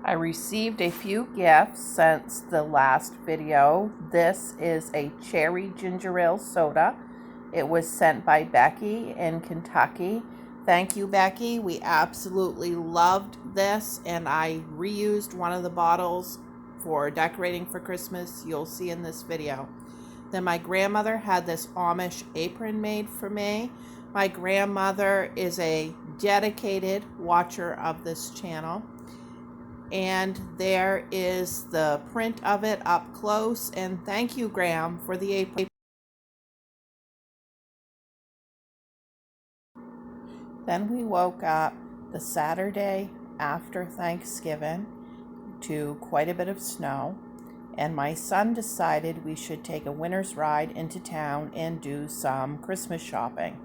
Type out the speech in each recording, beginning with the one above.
I received a few gifts since the last video. This is a cherry ginger ale soda. It was sent by Becky in Kentucky. Thank you, Becky. We absolutely loved this, and I reused one of the bottles for decorating for Christmas. You'll see in this video. Then my grandmother had this Amish apron made for me. My grandmother is a dedicated watcher of this channel. And there is the print of it up close. And thank you, Graham, for the apron. Then we woke up the Saturday after Thanksgiving to quite a bit of snow. And my son decided we should take a winter's ride into town and do some Christmas shopping.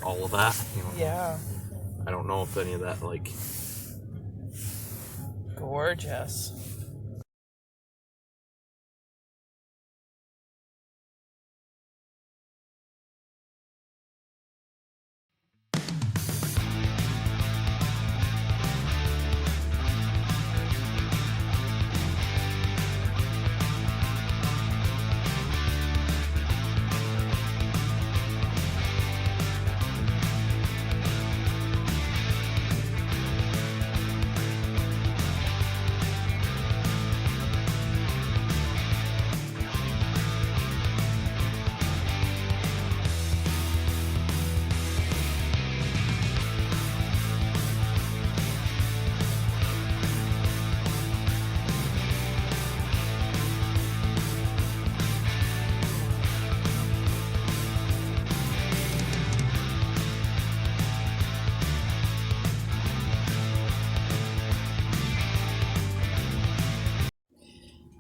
All of that, Yeah. I don't know if any of that, Gorgeous.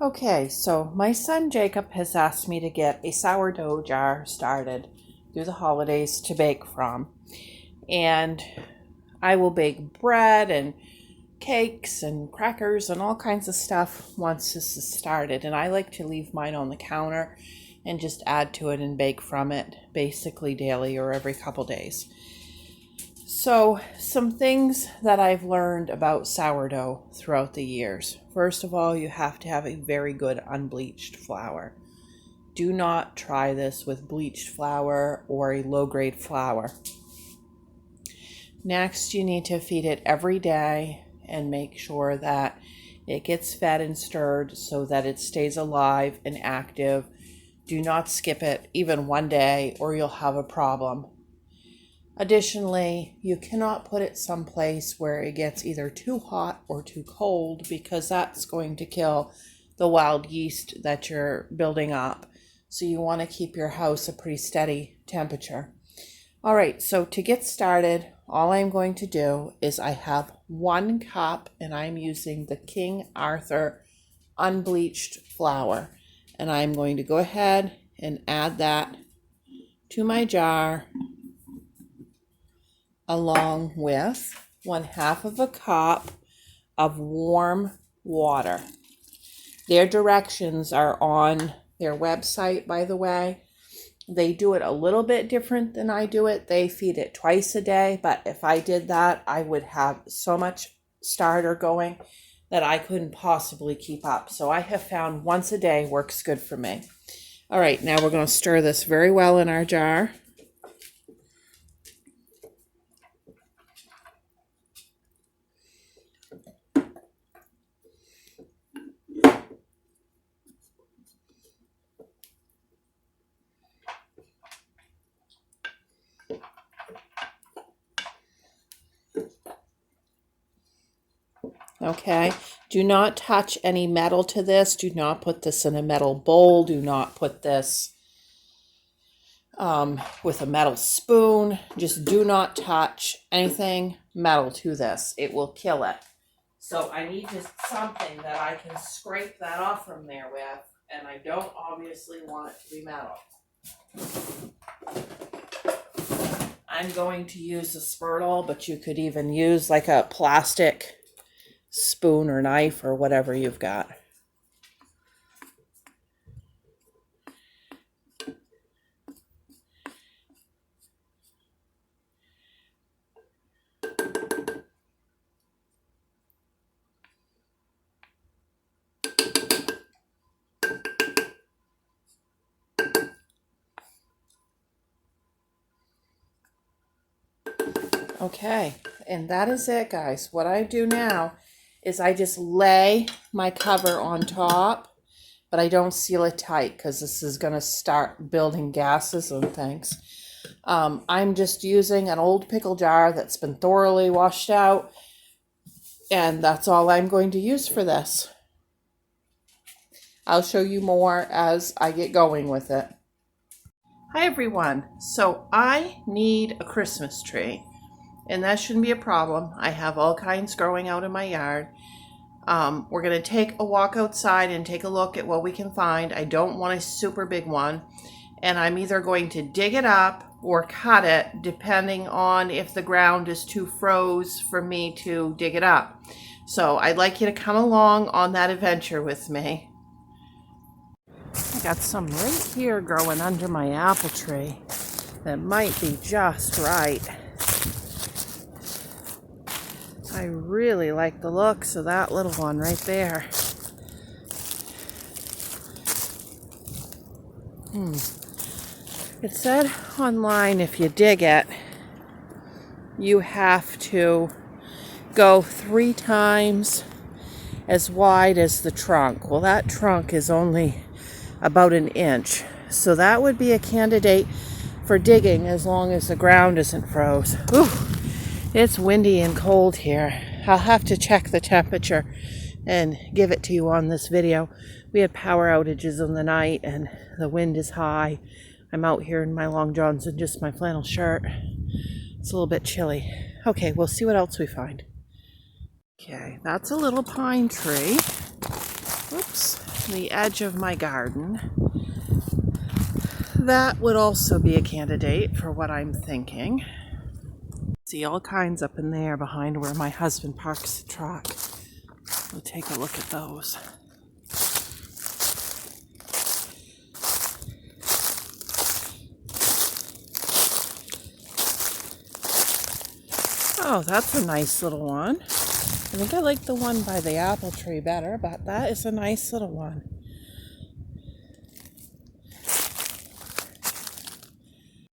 Okay, so my son Jacob has asked me to get a sourdough jar started through the holidays to bake from. And I will bake bread and cakes and crackers and all kinds of stuff once this is started. And I like to leave mine on the counter and just add to it and bake from it basically daily or every couple days. So, some things that I've learned about sourdough throughout the years. First of all, you have to have a very good unbleached flour. Do not try this with bleached flour or a low-grade flour. Next, you need to feed it every day and make sure that it gets fed and stirred so that it stays alive and active. Do not skip it even one day or you'll have a problem. Additionally, you cannot put it someplace where it gets either too hot or too cold because that's going to kill the wild yeast that you're building up. So you want to keep your house a pretty steady temperature. All right, so to get started, all I'm going to do is I have 1 cup and I'm using the King Arthur unbleached flour. And I'm going to go ahead and add that to my jar. along with 1/2 of a cup of warm water. Their directions are on their website, by the way. They do it a little bit different than I do it. They feed it twice a day, but if I did that, I would have so much starter going that I couldn't possibly keep up. So I have found once a day works good for me. All right, now we're going to stir this very well in our jar. Okay, do not touch any metal to this. Do not put this in a metal bowl. Do not put this with a metal spoon. Just do not touch anything metal to this. It will kill it. So I need just something that I can scrape that off from there with, and I don't obviously want it to be metal. I'm going to use a spurtle, but you could even use like a plastic spoon or knife or whatever you've got. Okay, and that is it, guys. What I do now is I just lay my cover on top, but I don't seal it tight because this is going to start building gases and things. I'm just using an old pickle jar that's been thoroughly washed out, and that's all I'm going to use for this. I'll show you more as I get going with it. Hi everyone. So I need a Christmas tree. And that shouldn't be a problem. I have all kinds growing out in my yard. We're going to take a walk outside and take a look at what we can find. I don't want a super big one. And I'm either going to dig it up or cut it, depending on if the ground is too froze for me to dig it up. So I'd like you to come along on that adventure with me. I got some right here growing under my apple tree that might be just right. I really like the looks of that little one right there. It said online if you dig it, you have to go 3 times as wide as the trunk. Well, that trunk is only about 1 inch. So that would be a candidate for digging as long as the ground isn't froze. Ooh. It's windy and cold here. I'll have to check the temperature and give it to you on this video. We had power outages in the night and the wind is high. I'm out here in my long johns and just my flannel shirt. It's a little bit chilly. Okay, we'll see what else we find. Okay, that's a little pine tree. Oops, the edge of my garden. That would also be a candidate for what I'm thinking. See all kinds up in there behind where my husband parks the truck. We'll take a look at those. Oh, that's a nice little one. I think I like the one by the apple tree better, but that is a nice little one.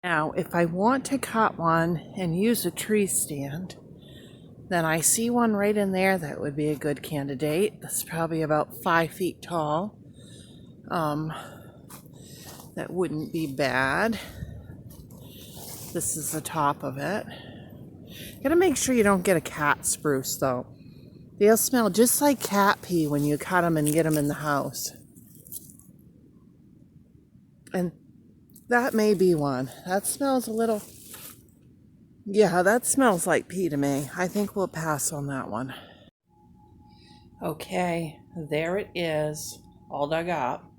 Now, if I want to cut one and use a tree stand, then I see one right in there that would be a good candidate. That's probably about 5 feet tall. That wouldn't be bad. This is the top of it. Gotta make sure you don't get a cat spruce though. They'll smell just like cat pee when you cut them and get them in the house. And that may be one. That smells a little... Yeah, that smells like pee to me. I think we'll pass on that one. Okay, there it is, all dug up.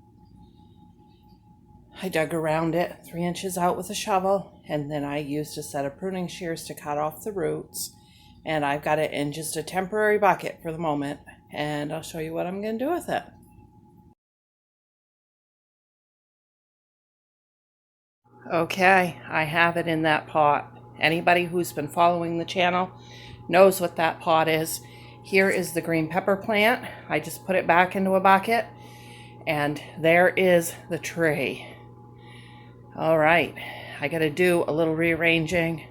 I dug around it 3 inches out with a shovel and then I used a set of pruning shears to cut off the roots. And I've got it in just a temporary bucket for the moment, and I'll show you what I'm going to do with it. Okay, I have it in that pot. Anybody who's been following the channel knows what that pot is. Here is the green pepper plant. I just put it back into a bucket, and there is the tree. All right, I got to do a little rearranging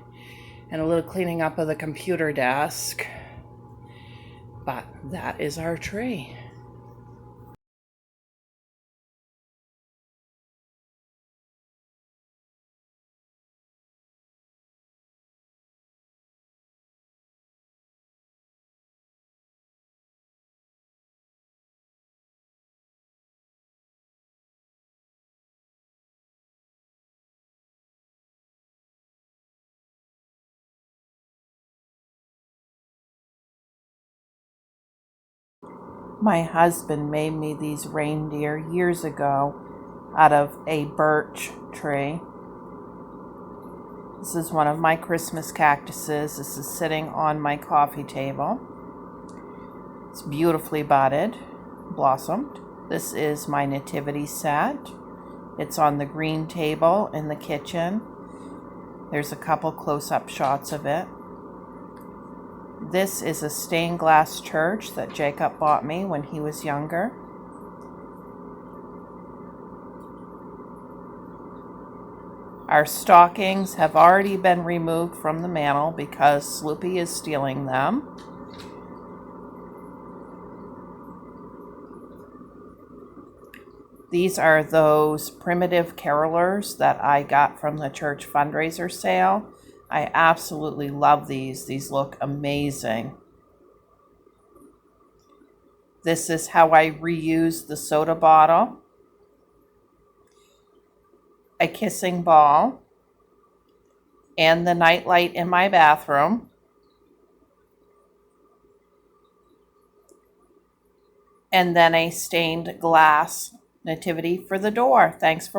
and a little cleaning up of the computer desk, but that is our tree. My husband made me these reindeer years ago out of a birch tree. This is one of my Christmas cactuses. This is sitting on my coffee table. It's beautifully budded, blossomed. This is my nativity set. It's on the green table in the kitchen. There's a couple close-up shots of it. This is a stained glass church that Jacob bought me when he was younger. Our stockings have already been removed from the mantle because Sloopy is stealing them. These are those primitive carolers that I got from the church fundraiser sale. I absolutely love these. These look amazing. This is how I reuse the soda bottle, a kissing ball, and the nightlight in my bathroom. And then a stained glass nativity for the door. Thanks for